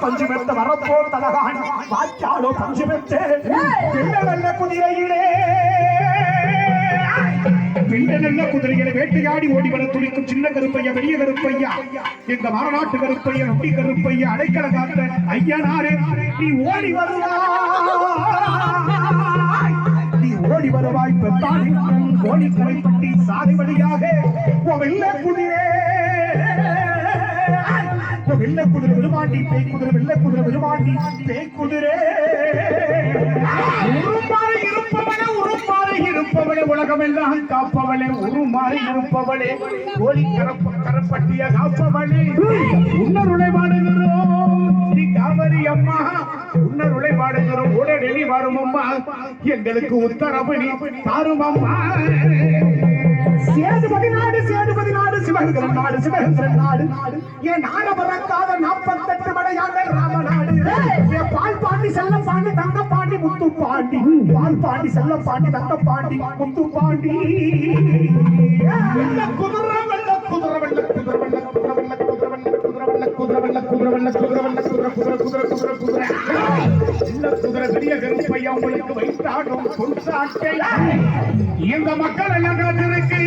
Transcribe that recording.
பஞ்சு பெற்ற வரப்போ தலகாணி வாய்க்காலோ பஞ்சு பெற்ற வெள்ள குதிரையிலே நல்ல குதிரைகளை வேட்டையாடி ஓடி வர துடிக்கும் சின்ன கருப்பையா பெரிய கருப்பையா எங்க மாநாட்டு கருப்பையா நொட்டி கருப்பையா அடைக்கல காத்த ஐயனாரே நீ ஓடி வருவாய் நீ ஓடி வருவாய் பெத்தாடி கோடிக்கரை பட்டி சாலை வழியாக வெள்ள குதிரை வெள்ள குதிரை விருமாண்டி பேய் குதிரை வெள்ள குதிரை விருமாண்டி பேய் குதிரை இருப்பவளே உலகமெல்லாம் காப்பவளே உருமாறி இருப்பவளே கோழி கரப்பட்டிய காப்பவளே உன்னருளை பாடுகிறோம் ஸ்ரீ காவிரி அம்மா உன்னருளை பாடுகிறோம் உடனடி வரும் அம்மா எங்களுக்கு உத்தரவு நீ தாரும் அம்மா சேதுபதி நாடு சிவகங்கரன் நாடு சிவகங்கரன் நாடு என் நாட பறக்காத 48 மடையான ராமநாடு என் பால் பாண்டி செல்லம் பாண்டி தங்க பாண்டி முத்து பாண்டி பால் பாண்டி செல்லம் பாண்டி தங்க பாண்டி முத்து பாண்டி வெள்ள குதிரை வெள்ள குதிரை வெள்ள குதிரை வெள்ள குதிரை வெள்ள குதிரை வெள்ள குதிரை வெள்ள குதிரை வெள்ள குதிரை வெள்ள குதிரை வெள்ள குதிரை குதிரை குதிரை இந்த குதிரை பெரிய கருப்பையா உங்களுக்கு வைத்தாடும் பொன்சாட்டை எங்க மக்கள் எல்லாம் காத்திருக்கு